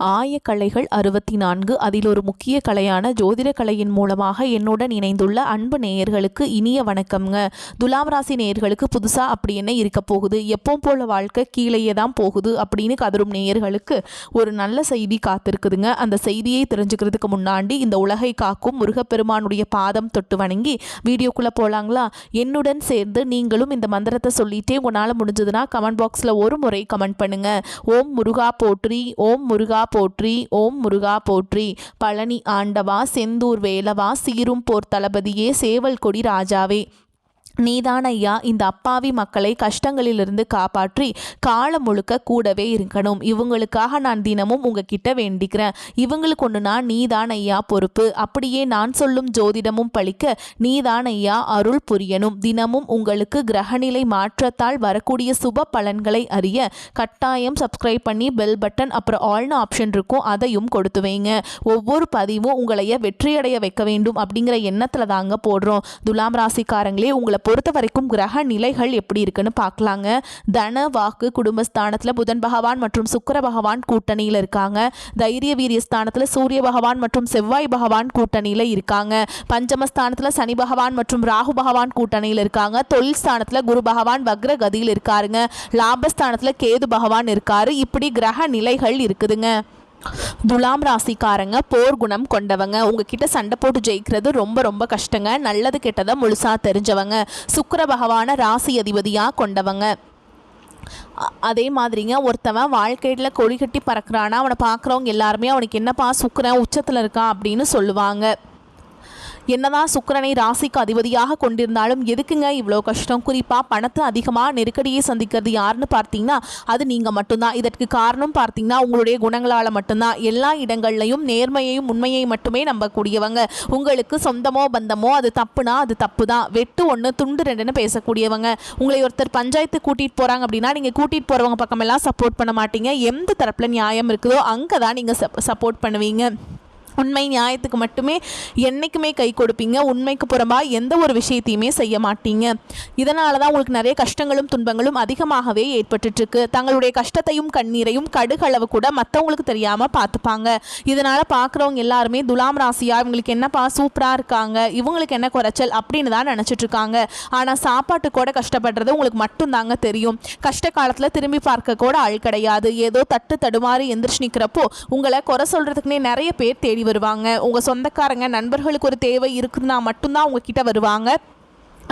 ஆயக்கலைகள் 64 அதில் ஒரு முக்கிய கலையான ஜோதிட கலையின் மூலமாக என்னுடன் இணைந்துள்ள அன்பு நேயர்களுக்கு இனிய வணக்கம்ங்க. துலாம் ராசி நேயர்களுக்கு புதுசா அப்படி என்ன இருக்க போகுது, எப்பவும் போல வாழ்க்கை கீழேயே தான் போகுது அப்படின்னு கதரும் நேயர்களுக்கு ஒரு நல்ல செய்தி காத்திருக்குதுங்க. அந்த செய்தியை தெரிஞ்சுக்கிறதுக்கு முன்னாடி இந்த உலகை காக்கும் முருகப்பெருமானுடைய பாதம் தொட்டு வணங்கி வீடியோக்குள்ள போலாங்களா? என்னுடன் சேர்ந்து நீங்களும் இந்த மந்திரத்தை சொல்லிட்டே உங்களால் முடிஞ்சதுன்னா கமெண்ட் பாக்ஸில் ஒரு முறை கமெண்ட் பண்ணுங்க. ஓம் முருகா போற்றி, ஓம் முருகா போற்றி, ஓம் முருகா போற்றி. பழனி ஆண்டவா, செந்தூர் வேலவா, சீரும் போர் தளபதியே, சேவல் கொடி ராஜாவே, நீதான் ஐயா இந்த அப்பாவி மக்களை கஷ்டங்களிலிருந்து காப்பாற்றி காலம் முழுக்க கூடவே இருக்கணும். இவங்களுக்காக நான் தினமும் உங்ககிட்ட வேண்டிக்கிறேன். இவங்களுக்கு ஒன்றுனா நீதான் ஐயா பொறுப்பு. அப்படியே நான் சொல்லும் ஜோதிடமும் பழிக்க நீதான் ஐயா அருள் புரியணும். தினமும் உங்களுக்கு கிரகநிலை மாற்றத்தால் வரக்கூடிய சுப பலன்களை அறிய கட்டாயம் சப்ஸ்கிரைப் பண்ணி பெல் பட்டன் அப்புறம் ஆல்னு ஆப்ஷன் இருக்கும், அதையும் கொடுத்து வைங்க. ஒவ்வொரு பதிவும் உங்களைய வெற்றியடைய வைக்க வேண்டும் அப்படிங்கிற எண்ணத்தில் தாங்க போடுறோம். துலாம் ராசிக்காரங்களே, உங்களை பொறுத்த வரைக்கும் கிரக நிலைகள் எப்படி இருக்குன்னு பார்க்கலாங்க. தன வாக்கு குடும்பஸ்தானத்தில் புதன் பகவான் மற்றும் சுக்கிர பகவான் கூட்டணியில் இருக்காங்க. தைரிய வீரிய ஸ்தானத்தில் சூரிய பகவான் மற்றும் செவ்வாய் பகவான் கூட்டணியில் இருக்காங்க. பஞ்சமஸ்தானத்தில் சனி பகவான் மற்றும் ராகு பகவான் கூட்டணியில் இருக்காங்க. தொழில் ஸ்தானத்தில் குரு பகவான் வக்ர கதியில் இருக்காருங்க. லாபஸ்தானத்தில் கேது பகவான் இருக்காரு. இப்படி கிரக நிலைகள் இருக்குதுங்க. துலாம் ராசிக்காரங்க போர் குணம் கொண்டவங்க. உங்ககிட்ட சண்டை போட்டு ஜெயிக்கிறது ரொம்ப ரொம்ப கஷ்டங்க. நல்லது கெட்டதை முழுசா தெரிஞ்சவங்க. சுக்கிர பகவான ராசி அதிபதியாக கொண்டவங்க. அதே மாதிரிங்க, ஒருத்தவன் வாழ்க்கையில் கொடி கட்டி பறக்கிறானா அவனை பார்க்குறவங்க எல்லாருமே அவனுக்கு என்னப்பா சுக்கிரன் உச்சத்தில் இருக்கான் அப்படின்னு சொல்லுவாங்க. என்னதான் சுக்கிரனை ராசிக்கு அதிபதியாக கொண்டிருந்தாலும் எதுக்குங்க இவ்வளோ கஷ்டம்? குறிப்பாக பணத்தை அதிகமாக நெருக்கடியை சந்திக்கிறது யாருன்னு பார்த்தீங்கன்னா அது நீங்கள் மட்டும்தான். இதற்கு காரணம் பார்த்தீங்கன்னா உங்களுடைய குணங்களால் மட்டும்தான். எல்லா இடங்கள்லையும் நேர்மையையும் உண்மையை மட்டுமே நம்பக்கூடியவங்க. உங்களுக்கு சொந்தமோ பந்தமோ அது தப்புனா அது தப்பு தான். வெட்டு ஒன்று துண்டு ரெண்டுன்னு பேசக்கூடியவங்க. உங்களை ஒருத்தர் பஞ்சாயத்து கூட்டிகிட்டு போகிறாங்க அப்படின்னா நீங்கள் கூட்டிகிட்டு போகிறவங்க பக்கமெல்லாம் சப்போர்ட் பண்ண மாட்டீங்க. எந்த தரப்பில் நியாயம் இருக்குதோ அங்கே தான் நீங்கள் சப்போர்ட் பண்ணுவீங்க. உண்மை நியாயத்துக்கு மட்டுமே என்றைக்குமே கை கொடுப்பீங்க. உண்மைக்கு புறம்பாக எந்த ஒரு விஷயத்தையுமே செய்ய மாட்டீங்க. இதனால தான் உங்களுக்கு நிறைய கஷ்டங்களும் துன்பங்களும் அதிகமாகவே ஏற்பட்டுருக்கு. தங்களுடைய கஷ்டத்தையும் கண்ணீரையும் கடுகளவு கூட மற்றவங்களுக்கு தெரியாமல் பார்த்துப்பாங்க. இதனால் பார்க்குறவங்க எல்லாருமே துலாம் ராசியா இவங்களுக்கு என்னப்பா சூப்பராக இருக்காங்க, இவங்களுக்கு என்ன குறைச்சல் அப்படின்னு தான் நினச்சிட்ருக்காங்க. ஆனால் சாப்பாட்டு கூட கஷ்டப்படுறது உங்களுக்கு மட்டும்தாங்க தெரியும். கஷ்ட காலத்தில் திரும்பி பார்க்க கூட ஆள் கிடையாது. ஏதோ தட்டு தடுமாறி எந்திரிச்சு நிற்கிறப்போ உங்களை குறை சொல்கிறதுக்குன்னே நிறைய பேர் தேடி வருவாங்க. உங்கள் சொந்தக்காரங்க நண்பர்களுக்கு ஒரு தேவை இருக்குதுன்னா மட்டும்தான் உங்ககிட்ட வருவாங்க.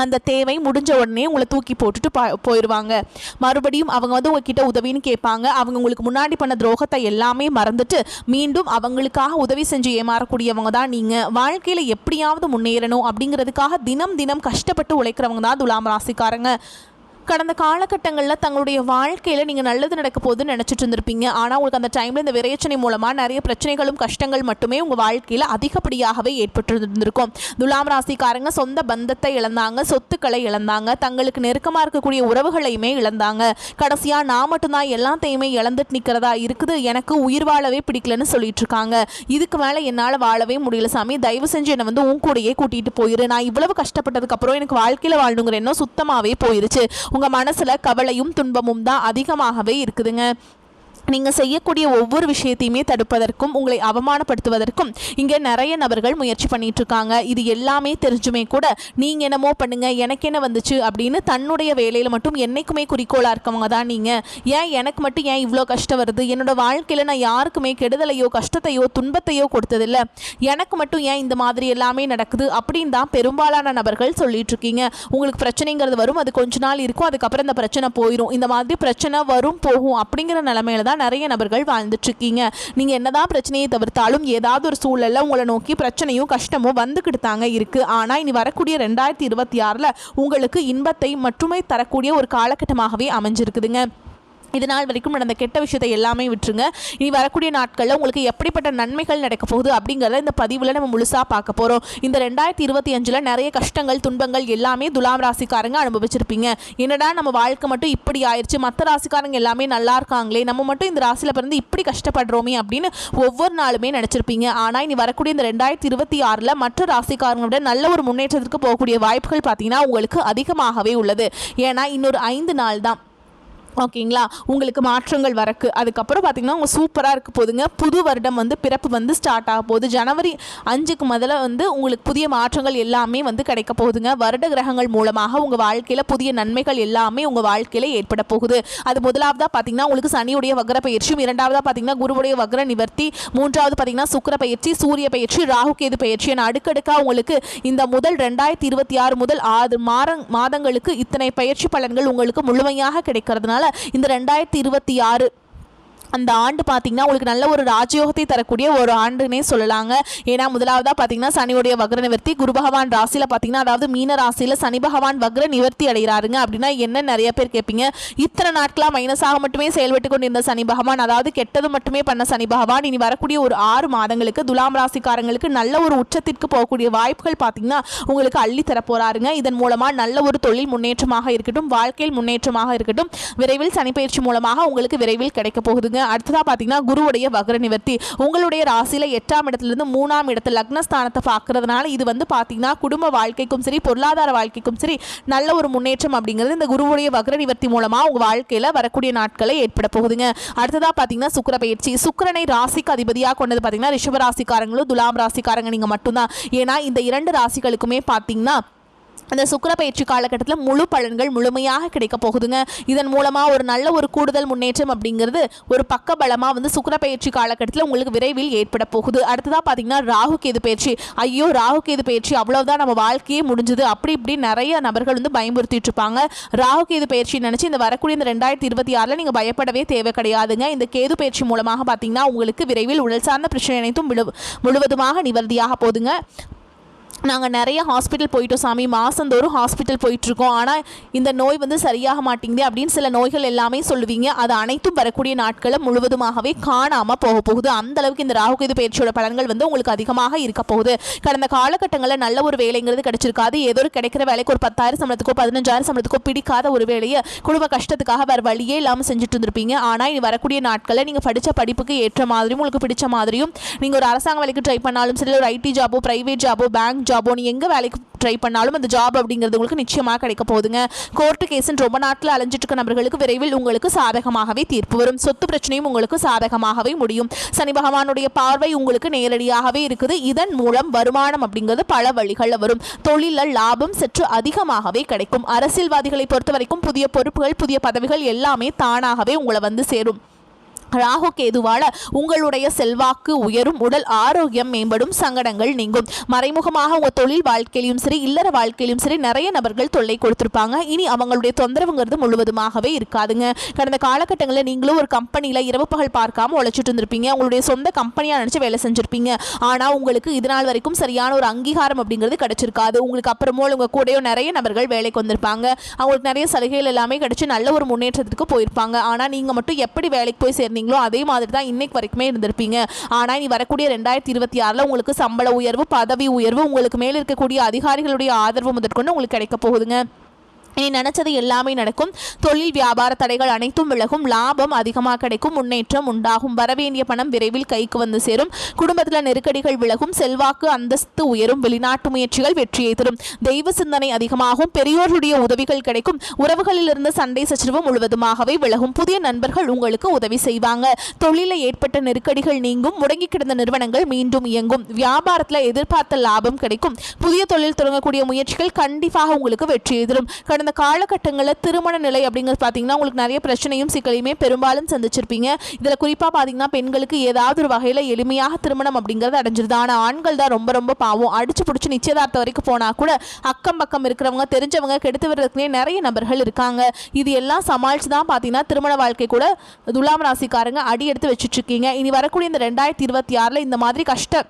அந்த தேவை முடிஞ்ச உடனே உங்களை தூக்கி போட்டுட்டு போயிடுவாங்க. மறுபடியும் அவங்க உங்ககிட்ட உதவின்னு கேட்பாங்க. அவங்க உங்களுக்கு முன்னாடி பண்ண துரோகத்தை எல்லாமே மறந்துட்டு மீண்டும் அவங்களுக்காக உதவி செஞ்சு ஏமாறக்கூடியவங்க தான் நீங்கள். வாழ்க்கையில் எப்படியாவது முன்னேறணும் அப்படிங்கிறதுக்காக தினம் தினம் கஷ்டப்பட்டு உழைக்கிறவங்க தான் துலாம் ராசிக்காரங்க. கடந்த காலகட்டங்களில் தங்களுடைய வாழ்க்கையில் நீங்கள் நல்லது நடக்க போகுதுன்னு நினச்சிட்டு இருந்திருப்பீங்க. ஆனால் உங்களுக்கு அந்த டைமில் இந்த விரைச்சனை மூலமாக நிறைய பிரச்சனைகளும் கஷ்டங்கள் மட்டுமே உங்கள் வாழ்க்கையில் அதிகப்படியாகவே ஏற்பட்டிருந்திருக்கும். துலாம் ராசிக்காரங்க சொந்த பந்தத்தை இழந்தாங்க, சொத்துக்களை இழந்தாங்க, தங்களுக்கு நெருக்கமாக இருக்கக்கூடிய உறவுகளையுமே இழந்தாங்க. கடைசியாக நான் மட்டும்தான் எல்லாத்தையுமே இழந்துட்டு நிற்கிறதா இருக்குது, எனக்கு உயிர் வாழவே பிடிக்கலன்னு சொல்லிட்டு இருக்காங்க. இதுக்கு மேலே என்னால் வாழவே முடியல சாமி, தயவு செஞ்சு என்னை உன் கூடையே கூட்டிகிட்டு போயிரு. நான் இவ்வளவு கஷ்டப்பட்டதுக்கப்புறம் எனக்கு வாழ்க்கையில் வாழணுங்கிற எண்ணம் சுத்தமாகவே போயிருச்சு. உங்கள் மனசில் கவலையும் துன்பமும் தான் அதிகமாகவே இருக்குதுங்க. நீங்கள் செய்யக்கூடிய ஒவ்வொரு விஷயத்தையுமே தடுப்பதற்கும் உங்களை அவமானப்படுத்துவதற்கும் இங்கே நிறைய நபர்கள் முயற்சி பண்ணிட்டு இருக்காங்க. இது எல்லாமே தெரிஞ்சுமே கூட நீங்கள் என்னமோ பண்ணுங்க, எனக்கு என்ன வந்துச்சு அப்படின்னு தன்னுடைய வேலையில் மட்டும் என்னைக்குமே குறிக்கோளாக இருக்கவங்க தான் நீங்கள். ஏன் எனக்கு மட்டும் ஏன் இவ்வளோ கஷ்டம் வருது, என்னோட வாழ்க்கையில் நான் யாருக்குமே கெடுதலையோ கஷ்டத்தையோ துன்பத்தையோ கொடுத்ததில்லை, எனக்கு மட்டும் ஏன் இந்த மாதிரி எல்லாமே நடக்குது அப்படின்னு தான் பெரும்பாலான நபர்கள் சொல்லிட்டு இருக்கீங்க. உங்களுக்கு பிரச்சனைங்கிறது வரும், அது கொஞ்ச நாள் இருக்கும், அதுக்கப்புறம் இந்த பிரச்சனை போயிடும். இந்த மாதிரி பிரச்சனை வரும் போகும் அப்படிங்கிற நிலைமையில தான் நிறைய நபர்கள் வாழ்ந்துட்டு இருக்கீங்க. நீங்க என்னதான் பிரச்சனையை தவிர்த்தாலும் ஏதாவது ஒரு சூழல்ல உங்களை நோக்கி பிரச்சனையும் கஷ்டமும் வந்துக்கிட்டு தாங்க இருக்கு. ஆனா இனி வரக்கூடிய 2026ல உங்களுக்கு இன்பத்தை மட்டுமே தரக்கூடிய ஒரு காலகட்டமாகவே அமைஞ்சிருக்குதுங்க. இதனால் வரைக்கும் நடந்த கெட்ட விஷயத்தை எல்லாமே விட்டுருங்க. இனி வரக்கூடிய நாட்களில் உங்களுக்கு எப்படிப்பட்ட நன்மைகள் நடக்க போகுது அப்படிங்கிறத இந்த பதிவில் நம்ம முழுசாக பார்க்க போகிறோம். இந்த 2025ல் நிறைய கஷ்டங்கள் துன்பங்கள் எல்லாமே துலாம் ராசிக்காரங்க அனுபவிச்சிருப்பீங்க. என்னடா நம்ம வாழ்க்கை மட்டும் இப்படி ஆயிடுச்சு, மற்ற ராசிக்காரங்க எல்லாமே நல்லா இருக்காங்களே, நம்ம மட்டும் இந்த ராசியில் பிறந்து இப்படி கஷ்டப்படுறோமே அப்படின்னு ஒவ்வொரு நாளுமே நினச்சிருப்பீங்க. ஆனால் இனி வரக்கூடிய இந்த 2026ல் மற்ற ராசிக்காரங்களோட நல்ல ஒரு முன்னேற்றத்திற்கு போகக்கூடிய வாய்ப்புகள் பார்த்தீங்கன்னா உங்களுக்கு அதிகமாகவே உள்ளது. ஏன்னா இன்னொரு 5 நாள் தான் ஓகேங்களா, உங்களுக்கு மாற்றங்கள் வரக்கு. அதுக்கப்புறம் பார்த்தீங்கன்னா உங்கள் சூப்பராக இருக்க போதுங்க. புது வருடம் வந்து பிறப்பு வந்து ஸ்டார்ட் ஆக போகுது. ஜனவரி 5க்கு முதல்ல வந்து உங்களுக்கு புதிய மாற்றங்கள் எல்லாமே வந்து கிடைக்க போகுதுங்க. வருட கிரகங்கள் மூலமாக உங்கள் வாழ்க்கையில் புதிய நன்மைகள் எல்லாமே உங்கள் வாழ்க்கையில் ஏற்பட போகுது. அது முதலாவதாக பார்த்தீங்கன்னா உங்களுக்கு சனியுடைய வக்ர பயிற்சியும், இரண்டாவதாக பார்த்தீங்கன்னா குருவுடைய வக்ர நிவர்த்தி, மூன்றாவது பார்த்தீங்கன்னா சுக்கிர பயிற்சி, சூரிய பயிற்சி, ராகு கேது பயிற்சி என அடுக்கடுக்காக உங்களுக்கு இந்த முதல் 2026 முதல் 6 மாதங்களுக்கு இத்தனை பயிற்சி பலன்கள் உங்களுக்கு முழுமையாக கிடைக்கிறதுனால இந்த 2026 அந்த ஆண்டு பார்த்தீங்கன்னா உங்களுக்கு நல்ல ஒரு ராஜயோகத்தை தரக்கூடிய ஒரு ஆண்டுன்னே சொல்லலாங்க. ஏன்னா முதலாவதாக பார்த்தீங்கன்னா சனியுடைய வக்ர நிவர்த்தி, குரு பகவான் ராசியில் பார்த்தீங்கன்னா அதாவது மீன ராசியில் சனி பகவான் வக்ர நிவர்த்தி அடைகிறாருங்க. அப்படின்னா என்ன நிறைய பேர் கேட்பீங்க, இத்தனை நாட்களாக மைனஸாக மட்டுமே செயல்பட்டு கொண்டிருந்த சனி பகவான், அதாவது கெட்டது மட்டுமே பண்ண சனி பகவான் இனி வரக்கூடிய ஒரு 6 மாதங்களுக்கு துலாம் ராசிக்காரங்களுக்கு நல்ல ஒரு உச்சத்திற்கு போகக்கூடிய வாய்ப்புகள் பார்த்தீங்கன்னா உங்களுக்கு அள்ளி தரப்போறாருங்க. இதன் மூலமாக நல்ல ஒரு தொழில் முன்னேற்றமாக இருக்கட்டும், வாழ்க்கையில் முன்னேற்றமாக இருக்கட்டும், விரைவில் சனி பயிற்சி மூலமாக உங்களுக்கு விரைவில் கிடைக்க போகுதுங்க. அடுத்ததா பாத்தீங்கன்னா குருவுடைய வக்ர நிவர்த்தி உங்களுடைய ராசியில 8ஆம் இடத்திலிருந்து 3ஆம் இடத்துல லக்னஸ்தானத்தை பார்க்கறதுனால இது வந்து பாத்தீங்கன்னா குடும்ப வாழ்க்கைக்கும் சரி பொருளாதார வாழ்க்கைக்கும் சரி நல்ல ஒரு முன்னேற்றம் அப்படிங்கிறது இந்த குருவுடைய வக்ர நிவர்த்தி மூலமா உங்க வாழ்க்கையில வரக்கூடிய நாட்களை ஏற்பட போகுதுங்க. அடுத்ததா பாத்தீங்கன்னா சுக்கிர பயிற்சி. சுக்கிரனை ராசிக்கு அதிபதியாக கொண்டது பாத்தீங்கன்னா ரிஷப ராசிக்காரங்களும் துலாம் ராசிக்காரங்க நீங்க மட்டும்தான். ஏன்னா இந்த 2 ராசிகளுக்குமே பாத்தீங்கன்னா அந்த சுக்கிர பயிற்சி காலகட்டத்தில் முழு பலன்கள் முழுமையாக கிடைக்க போகுதுங்க. இதன் மூலமாக ஒரு நல்ல ஒரு கூடுதல் முன்னேற்றம் அப்படிங்கிறது ஒரு பக்க பலமாக வந்து சுக்கிர பயிற்சி காலகட்டத்தில் உங்களுக்கு விரைவில் ஏற்பட போகுது. அடுத்ததாக பார்த்தீங்கன்னா ராகு கேது பயிற்சி. ஐயோ ராகு கேது பயிற்சி அவ்வளோதான் நம்ம வாழ்க்கையே முடிஞ்சுது அப்படி இப்படி நிறைய நபர்கள் வந்து பயமுறுத்திட்டு இருப்பாங்க. ராகு கேது பயிற்சி நினச்சி இந்த வரக்கூடிய இந்த 2026 நீங்கள் பயப்படவே தேவை கிடையாதுங்க. இந்த கேது பயிற்சி மூலமாக பார்த்தீங்கன்னா உங்களுக்கு விரைவில் உடல் சார்ந்த பிரச்சனை அனைத்தும் முழுவதுமாக நிவர்த்தியாக போகுதுங்க. நாங்கள் நிறைய ஹாஸ்பிட்டல் போயிட்டோம் சாமி, மாதந்தோறும் ஹாஸ்பிட்டல் போயிட்டுருக்கோம், ஆனால் இந்த நோய் வந்து சரியாக மாட்டேங்குது அப்படின்னு சில நோய்கள் எல்லாமே சொல்லுவீங்க. அது அனைத்தும் வரக்கூடிய நாட்களை முழுவதுமாகவே காணாமல் போக போகுது. அந்தளவுக்கு இந்த ராகுகேது பயிற்சியோட பலன்கள் வந்து உங்களுக்கு அதிகமாக இருக்க போகுது. கடந்த காலகட்டங்களில் நல்ல ஒரு வேலைங்கிறது கிடைச்சிருக்காது. ஏதோ ஒரு கிடைக்கிற வேலைக்கு ஒரு 10,000 சம்பளத்துக்கோ 15,000 சம்பளத்துக்கோ பிடிக்காத ஒரு வேலையை குடும்ப கஷ்டத்துக்காக வேறு வழியே இல்லாமல் செஞ்சுட்டு இருந்திருப்பீங்க. ஆனால் இனி வரக்கூடிய நாட்களில் நீங்கள் படித்த படிப்புக்கு ஏற்ற மாதிரியும் உங்களுக்கு பிடிச்ச மாதிரியும் நீங்கள் ஒரு அரசாங்க வேலைக்கு ட்ரை பண்ணாலும் சரி, ஒரு ஐடி ஜாபோ பிரைவேட் ஜாபோ பேங்க் ஜாபோ நீ எங்க வேலைக்கு ட்ரை பண்ணாலும் அந்த ஜாப் அப்படிங்கிறது உங்களுக்கு நிச்சயமாக கிடைக்க போகுதுங்க. கோர்ட்டு கேஸ்ன்னு ரொம்ப நாட்டில் அலைஞ்சிட்டு இருக்க நபர்களுக்கு விரைவில் உங்களுக்கு சாதகமாகவே தீர்ப்பு வரும். சொத்து பிரச்சனையும் உங்களுக்கு சாதகமாகவே முடியும். சனி பகவானுடைய பார்வை உங்களுக்கு நேரடியாகவே இருக்குது. இதன் மூலம் வருமானம் அப்படிங்கிறது பல வழிகளில் வரும். தொழிலில் லாபம் சற்று அதிகமாகவே கிடைக்கும். அரசியல்வாதிகளை பொறுத்த வரைக்கும் புதிய பொறுப்புகள் புதிய பதவிகள் எல்லாமே தானாகவே உங்களை வந்து சேரும். ராகு கேதுவால உங்களுடைய செல்வாக்கு உயரும், உடல் ஆரோக்கியம் மேம்படும், சங்கடங்கள் நீங்கும். மறைமுகமாக உங்கள் தொழில் வாழ்க்கையிலும் சரி இல்லற வாழ்க்கையிலும் சரி நிறைய நபர்கள் தொல்லை கொடுத்துருப்பாங்க. இனி அவங்களுடைய தொந்தரவுங்கிறது முழுவதுமாகவே இருக்காதுங்க. கடந்த காலகட்டங்களில் நீங்களும் ஒரு கம்பெனியில் இரவு பகல் பார்க்காம உழைச்சிட்டு இருந்திருப்பீங்க. உங்களுடைய சொந்த கம்பெனியாக நினச்சி வேலை செஞ்சுருப்பீங்க. ஆனால் உங்களுக்கு இதனால் வரைக்கும் சரியான ஒரு அங்கீகாரம் அப்படிங்கிறது கிடைச்சிருக்காது. உங்களுக்கு அப்புறமோ உங்கள் கூடயோ நிறைய நபர்கள் வேலைக்கு வந்திருப்பாங்க. அவங்களுக்கு நிறைய சலுகைகள் எல்லாமே கிடைச்சி நல்ல ஒரு முன்னேற்றத்துக்கு போயிருப்பாங்க. ஆனால் நீங்கள் மட்டும் எப்படி வேலைக்கு போய் சேர்ந்தீங்க அதே மாதிரி தான் இன்னைக்கு வரைக்குமே இருந்திருப்பீங்க. ஆனா இனி வரக்கூடிய 2026 உங்களுக்கு சம்பள உயர்வு பதவி உயர்வு உங்களுக்கு மேல இருக்கக்கூடிய அதிகாரிகளுடைய ஆதரவு முதற்கொண்டு உங்களுக்கு கிடைக்க போகுதுங்க. நீ நினைச்சது எல்லாமே நடக்கும். தொழில் வியாபார தடைகள் அனைத்தும் விலகும். லாபம் அதிகமாக கிடைக்கும். முன்னேற்றம் உண்டாகும். வரவேண்டிய பணம் விரைவில் கைக்கு வந்து சேரும். குடும்பத்தில் நெருக்கடிகள் விலகும். செல்வாக்கு அந்தஸ்து உயரும். வெளிநாட்டு முயற்சிகள் வெற்றியை தரும். தெய்வ சிந்தனை அதிகமாகும். பெரியோருடைய உதவிகள் கிடைக்கும். உறவுகளில் இருந்த சண்டை சச்சரவு முழுவதுமாகவே விலகும். புதிய நண்பர்கள் உங்களுக்கு உதவி செய்வாங்க. தொழிலில் ஏற்பட்ட நெருக்கடிகள் நீங்கும். முடங்கி கிடந்த நிறுவனங்கள் மீண்டும் இயங்கும். வியாபாரத்தில் எதிர்பார்த்த லாபம் கிடைக்கும். புதிய தொழில் தொடங்கக்கூடிய முயற்சிகள் கண்டிப்பாக உங்களுக்கு வெற்றியை தரும். கடந்த காலகட்டங்களில் திருமண நிலை அப்படிங்கிறது பார்த்தீங்கன்னா உங்களுக்கு நிறைய பிரச்சனையும் சிக்கலையுமே பெரும்பாலும் சந்திச்சிருப்பீங்க. இதில் குறிப்பாக பார்த்தீங்கன்னா பெண்களுக்கு ஏதாவது ஒரு வகையில் எளிமையாக திருமணம் அப்படிங்கிறது அடைஞ்சிருது. ஆனால் ஆண்கள் தான் ரொம்ப ரொம்ப பாவம். அடிச்சு பிடிச்சி நிச்சயதார்த்தம் வரைக்கும் போனால் கூட அக்கம் பக்கம் இருக்கிறவங்க தெரிஞ்சவங்க கெடுத்து விடுறதுக்குனே நிறைய நபர்கள் இருக்காங்க. இது எல்லாம் சமாளித்து தான் பார்த்தீங்கன்னா திருமண வாழ்க்கை கூட துலாம் ராசிக்காரங்க அடி எடுத்து வச்சுட்டு இருக்கீங்க. இனி வரக்கூடிய இந்த 2026 இந்த மாதிரி கஷ்ட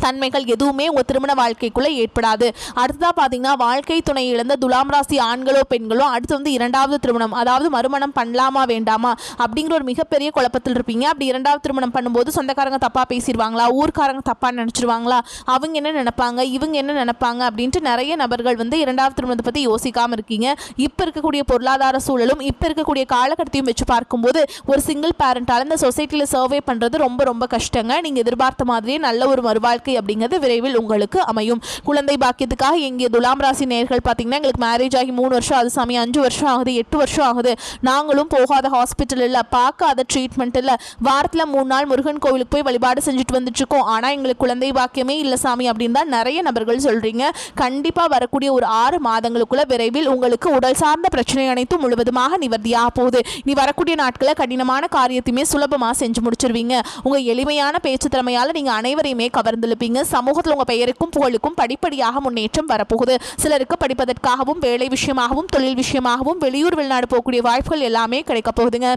தன்மைகள் எதுவுமே உங்கள் திருமண வாழ்க்கைக்குள்ளே ஏற்படாது. அடுத்ததாக பார்த்தீங்கன்னா வாழ்க்கை துணை இழந்த துலாம் ராசி ஆண்களோ பெண்களோ அடுத்து வந்து 2வது திருமணம் அதாவது மறுமணம் பண்ணலாமா வேண்டாமா அப்படிங்கிற ஒரு மிகப்பெரிய குழப்பத்தில் இருப்பீங்க. அப்படி 2வது திருமணம் பண்ணும்போது சொந்தக்காரங்க தப்பாக பேசிடுவாங்களா, ஊர்க்காரங்க தப்பாக நினச்சிருவாங்களா, அவங்க என்ன நினைப்பாங்க இவங்க என்ன நினைப்பாங்க அப்படின்ட்டு நிறைய நபர்கள் வந்து 2வது திருமணத்தை பற்றி யோசிக்காமல் இருக்கீங்க. இப்போ இருக்கக்கூடிய பொருளாதார சூழலும் இப்போ இருக்கக்கூடிய காலகட்டத்தையும் வச்சு பார்க்கும்போது ஒரு சிங்கிள் பேரண்டால் இந்த சொசைட்டியில் சர்வே பண்ணுறது ரொம்ப ரொம்ப கஷ்டங்க. நீங்கள் எதிர்பார்த்த மாதிரியே நல்ல ஒரு மறுவாழ்க்கை வாழ்க்கை அப்படிங்கிறது விரைவில் உங்களுக்கு அமையும். குழந்தை பாக்கியத்துக்காக எங்கே துலாம் ராசி நேயர்கள் பார்த்தீங்கன்னா எங்களுக்கு மேரேஜ் ஆகி 3 வருஷம் ஆகுது சாமி, 5 வருஷம் ஆகுது, 8 வருஷம் ஆகுது, நாங்களும் போகாத ஹாஸ்பிட்டல் இல்லை, பார்க்காத ட்ரீட்மெண்ட் இல்லை, வாரத்தில் 3 நாள் முருகன் கோவிலுக்கு போய் வழிபாடு செஞ்சுட்டு வந்துட்டு இருக்கோம், ஆனால் எங்களுக்கு குழந்தை பாக்கியமே இல்லை சாமி அப்படின்னு தான் நிறைய நபர்கள் சொல்றீங்க. கண்டிப்பாக வரக்கூடிய ஒரு 6 மாதங்களுக்குள்ள விரைவில் உங்களுக்கு உடல் சார்ந்த பிரச்சனை அனைத்தும் முழுவதுமாக நிவர்த்தியாக போகுது. நீ வரக்கூடிய நாட்களில் கடினமான காரியத்தையுமே சுலபமாக செஞ்சு முடிச்சிருவீங்க. உங்க எளிமையான பேச்சு திறமையால் நீங்க அனைவரையுமே கவர்ந்திருப்பீங்க. சமூகத்தில் உங்க பெயருக்கும் புகழுக்கும் படிப்படியாக முன்னேற்றம் வரப்போகுது. சிலருக்கு படிப்பதற்காகவும் வேலை விஷயமாகவும் தொழில் விஷயமாகவும் வெளியூர் வெளிநாடு போகக்கூடிய வாய்ப்புகள் எல்லாமே கிடைக்க போகுதுங்க.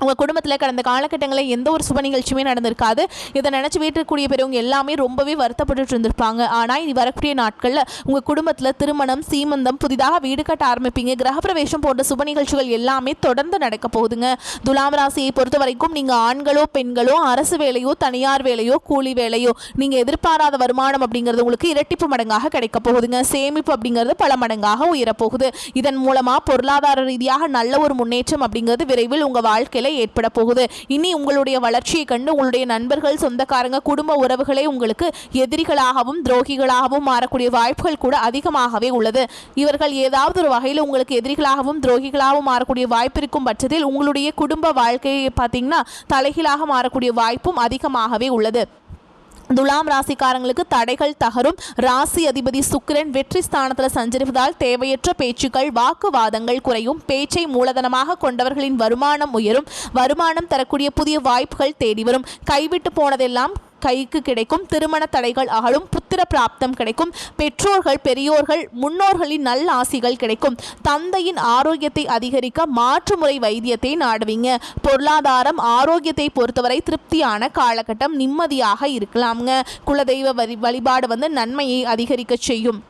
உங்கள் குடும்பத்தில் கடந்த காலகட்டங்களில் எந்த ஒரு சுப நிகழ்ச்சியுமே நடந்திருக்காது. இதை நினச்சி வீட்டிற்குரிய பெரியவங்க எல்லாமே ரொம்பவே வருத்தப்பட்டு இருந்திருப்பாங்க. ஆனால் இது வரக்கூடிய நாட்களில் உங்கள் குடும்பத்தில் திருமணம், சீமந்தம், புதிதாக வீடு கட்ட ஆரம்பிப்பீங்க. கிரகப்பிரவேசம் போன்ற சுப நிகழ்ச்சிகள் எல்லாமே தொடர்ந்து நடக்க போகுதுங்க. துலாம் ராசியை பொறுத்த வரைக்கும் நீங்கள் ஆண்களோ பெண்களோ அரசு வேலையோ தனியார் வேலையோ கூலி வேலையோ நீங்கள் எதிர்பாராத வருமானம் அப்படிங்கிறது உங்களுக்கு இரட்டிப்பு மடங்காக கிடைக்க போகுதுங்க. சேமிப்பு அப்படிங்கிறது பல மடங்காக உயரப்போகுது. இதன் மூலமாக பொருளாதார ரீதியாக நல்ல ஒரு முன்னேற்றம் அப்படிங்கிறது விரைவில் உங்கள் வாழ்க்கையில் ஏற்பட போகுது. இனி உங்களுடைய வளர்ச்சியை கண்டு உங்களுடைய நண்பர்கள், சொந்தக்காரங்க, குடும்ப உறவுகளே உங்களுக்கு எதிரிகளாகவும் துரோகிகளாகவும் மாறக்கூடிய வாய்ப்புகள் கூட அதிகமாகவே உள்ளது. இவர்கள் ஏதாவது ஒரு வகையில் உங்களுக்கு எதிரிகளாகவும் துரோகிகளாகவும் மாறக்கூடிய வாய்ப்பு இருக்கும் பட்சத்தில் உங்களுடைய குடும்ப வாழ்க்கையை பார்த்தீங்கன்னா தலைகீழாக மாறக்கூடிய வாய்ப்பும் அதிகமாகவே உள்ளது. துலாம் ராசிக்காரங்களுக்கு தடைகள் தகரும். ராசி அதிபதி சுக்கிரன் வெற்றி ஸ்தானத்தில் சஞ்சரிப்பதால் தேவையற்ற பேச்சுக்கள், வாக்குவாதங்கள் குறையும். பேச்சை மூலதனமாக கொண்டவர்களின் வருமானம் உயரும். வருமானம் தரக்கூடிய புதிய வாய்ப்புகள் தேடி வரும். கைவிட்டு போனதெல்லாம் கைக்கு கிடைக்கும். திருமண தடைகள் அகலும். புத்திர பிராப்தம் கிடைக்கும். பெற்றோர்கள், பெரியோர்கள், முன்னோர்களின் நல்ல ஆசிகள் கிடைக்கும். தந்தையின் ஆரோக்கியத்தை அதிகரிக்க மாற்றுமுறை வைத்தியத்தை நாடுவீங்க. பொருளாதாரம், ஆரோக்கியத்தை பொறுத்தவரை திருப்தியான காலகட்டம், நிம்மதியாக இருக்கலாம்ங்க. குலதெய்வ வழிபாடு நன்மையை அதிகரிக்க செய்யும்.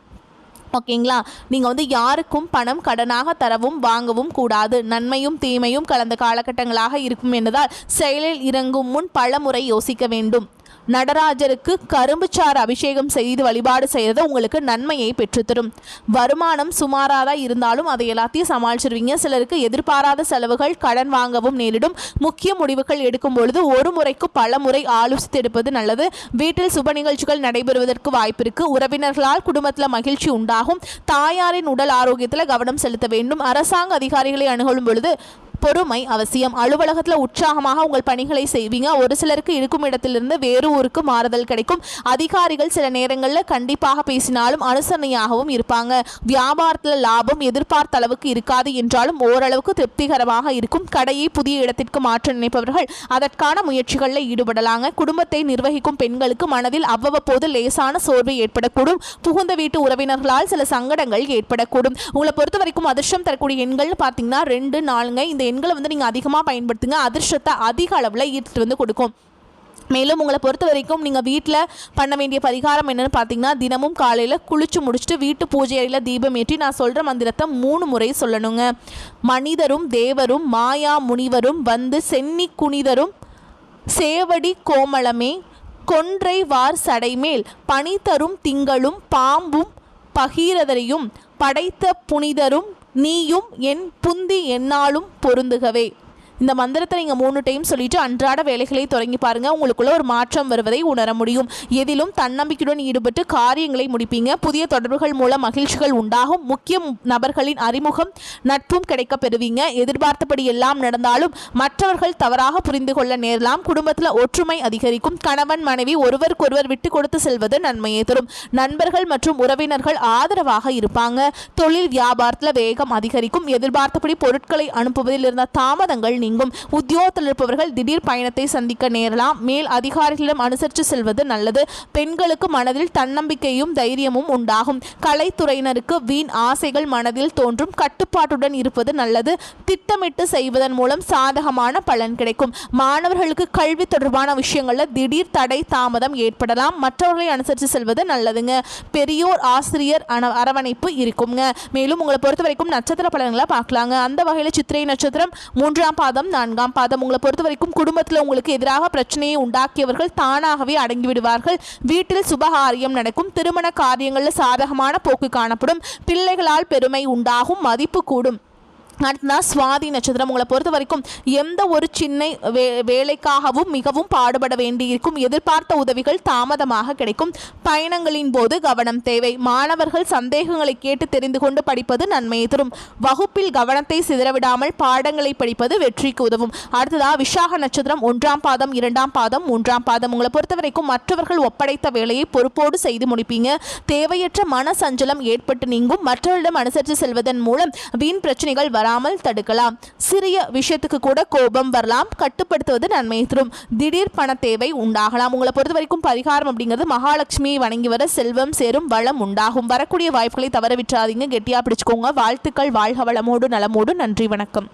ஓகேங்களா? நீங்கள் யாருக்கும் பணம் கடனாக தரவும் வாங்கவும் கூடாது. நன்மையும் தீமையும் கலந்த காலகட்டங்களாக இருக்கும் என்பதால் செயலில் இறங்கும் முன் பல முறை யோசிக்க வேண்டும். நடராஜருக்கு கரும்புச்சாறு அபிஷேகம் செய்து வழிபாடு செய்கிறது உங்களுக்கு நன்மையை பெற்றுத்தரும். வருமானம் சுமாராக இருந்தாலும் அதை எல்லாத்தையும் சமாளிச்சிருவீங்க. சிலருக்கு எதிர்பாராத செலவுகள், கடன் வாங்கவும் நேரிடும். முக்கிய முடிவுகள் எடுக்கும் பொழுது ஒரு முறைக்கு பல முறை ஆலோசித்து எடுப்பது நல்லது. வீட்டில் சுப நிகழ்ச்சிகள் நடைபெறுவதற்கு வாய்ப்பு இருக்கு. உறவினர்களால் குடும்பத்தில் மகிழ்ச்சி உண்டாகும். தாயாரின் உடல் ஆரோக்கியத்தில் கவனம் செலுத்த வேண்டும். அரசாங்க அதிகாரிகளை அணுகும் பொழுது பொறுமை அவசியம். அலுவலகத்தில் உற்சாகமாக உங்கள் பணிகளை செய்வீங்க. ஒரு சிலருக்கு இருக்கும் இடத்திலிருந்து வேறு ஊருக்கு மாறுதல் கிடைக்கும். அதிகாரிகள் சில நேரங்களில் கண்டிப்பாக பேசினாலும் அனுசரணையாகவும் இருப்பாங்க. வியாபாரத்தில் லாபம் எதிர்பார்த்த அளவுக்கு இருக்காது என்றாலும் ஓரளவுக்கு திருப்திகரமாக இருக்கும். கடையை புதிய இடத்திற்கு மாற்ற நினைப்பவர்கள் அதற்கான முயற்சிகளில் ஈடுபடலாங்க. குடும்பத்தை நிர்வகிக்கும் பெண்களுக்கு மனதில் அவ்வப்போது லேசான சோர்வு ஏற்படக்கூடும். புகுந்த வீட்டு உறவினர்களால் சில சங்கடங்கள் ஏற்படக்கூடும். உங்களை பொறுத்த வரைக்கும் அதிர்ஷ்டம் தரக்கூடிய எண்கள் பார்த்தீங்கன்னா 2, 4. இந்த எண்களை நீங்கள் அதிகமாக பயன்படுத்துங்க. அதிர்ஷ்டத்தை அதிக அளவில் ஈர்த்து கொடுக்கும். மேலும் உங்களை பொறுத்த வரைக்கும் நீங்கள் வீட்டில் பண்ண வேண்டிய பரிகாரம் என்னென்னு பார்த்தீங்கன்னா, தினமும் காலையில் குளிச்சு முடிச்சுட்டு வீட்டு பூஜை அறையில் தீபம் ஏற்றி நான் சொல்கிற மந்திரத்தை 3 முறை சொல்லணுங்க. மனிதரும் தேவரும் மாயா முனிவரும் வந்து சென்னி குனிதரும் சேவடி கோமளமே கொன்றை வார் சடைமேல் பனி தரும் திங்களும் பாம்பும் பகீரதரையும் படைத்த புனிதரும் நீயும் என் புந்தி என்னாலும் பொருந்துகவே. இந்த மந்திரத்தை நீங்கள் 3 டைம் சொல்லிட்டு அன்றாட வேலைகளை தொடங்கி பாருங்கள். உங்களுக்குள்ள ஒரு மாற்றம் வருவதை உணர முடியும். எதிலும் தன்னம்பிக்கையுடன் ஈடுபட்டு காரியங்களை முடிப்பீங்க. புதிய தொடர்புகள் மூலம் மகிழ்ச்சிகள் உண்டாகும். முக்கிய நபர்களின் அறிமுகம், நட்பும் கிடைக்க பெறுவீங்க. எதிர்பார்த்தபடி எல்லாம் நடந்தாலும் மற்றவர்கள் தவறாக புரிந்து கொள்ள நேரலாம். குடும்பத்தில் ஒற்றுமை அதிகரிக்கும். கணவன் மனைவி ஒருவருக்கொருவர் விட்டு கொடுத்து செல்வது நன்மையை தரும். நண்பர்கள் மற்றும் உறவினர்கள் ஆதரவாக இருப்பாங்க. தொழில் வியாபாரத்தில் வேகம் அதிகரிக்கும். எதிர்பார்த்தபடி பொருட்களை அனுப்புவதில் இருந்த தாமதங்கள் உத்தியோகத்தில் இருப்பவர்கள் திடீர் பயணத்தை சந்திக்க நேரலாம். மேல் அதிகாரிகளிடம் அனுசரித்து செல்வது நல்லது. பெண்களுக்கு மனதில் தன்னம்பிக்கையும் தைரியமும் உண்டாகும். கலைத்துறையினருக்கு வீண் ஆசைகள் மனதில் தோன்றும். கட்டுப்பாட்டுடன் இருப்பது நல்லது. திட்டமிட்டு செய்வதன் மூலம் சாதகமான பலன் கிடைக்கும். மாணவர்களுக்கு கல்வி தொடர்பான விஷயங்களில் திடீர் தடை தாமதம் ஏற்படலாம். மற்றவர்களை அனுசரித்து செல்வது நல்லதுங்க. பெரியோர் ஆசிரியர் அரவணைப்பு இருக்குங்க. மேலும் உங்களை பொறுத்த வரைக்கும் நட்சத்திர பலன்களை பார்க்கலாங்க. அந்த வகையில் சித்திரை நட்சத்திரம் 3ஆம் பாதம் 4ஆம் பாதம். உங்களை பொறுத்த வரைக்கும் குடும்பத்தில் உங்களுக்கு எதிராக பிரச்சனையை உண்டாக்கியவர்கள் தானாகவே அடங்கிவிடுவார்கள். வீட்டில் சுபகாரியம் நடக்கும். திருமண காரியங்களில் சாதகமான போக்கு காணப்படும். பிள்ளைகளால் பெருமை உண்டாகும். மதிப்பு கூடும். அடுத்ததா சுவாதி நட்சத்திரம். உங்களை பொறுத்த வரைக்கும் எந்த ஒரு சின்ன வேலைக்காகவும் மிகவும் பாடுபட வேண்டியிருக்கும். எதிர்பார்த்த உதவிகள் தாமதமாக கிடைக்கும். பயணங்களின் போது கவனம் தேவை. மாணவர்கள் சந்தேகங்களை கேட்டு தெரிந்து கொண்டு படிப்பது நன்மையை தரும். வகுப்பில் கவனத்தை சிதறவிடாமல் பாடங்களை படிப்பது வெற்றிக்கு உதவும். அடுத்ததா விசாக நட்சத்திரம். 1ஆம் பாதம் 2ஆம் பாதம் 3ஆம் பாதம். உங்களை பொறுத்த வரைக்கும் மற்றவர்கள் ஒப்படைத்த வேலையை பொறுப்போடு செய்து முடிப்பீங்க. தேவையற்ற மன சஞ்சலம் ஏற்பட்டு நீங்கும். மற்றவர்களிடம் அனுசரித்து செல்வதன் மூலம் வீண் பிரச்சனைகள் தடுக்கலாம். சிறிய விஷயத்துக்கு கூட கோபம் வரலாம். கட்டுப்படுத்துவது நன்மையை தரும். திடீர் பண தேவை உண்டாகலாம். உங்களை பொறுத்த வரைக்கும் பரிகாரம் அப்படிங்கிறது மகாலட்சுமியை வணங்கி வர செல்வம் சேரும், வளம் உண்டாகும். வரக்கூடிய வாய்ப்புகளை தவற விட்டுறாதீங்க. கெட்டியா பிடிச்சுக்கோங்க. வாழ்த்துக்கள். வாழ்க வளமோடு நலமோடு. நன்றி, வணக்கம்.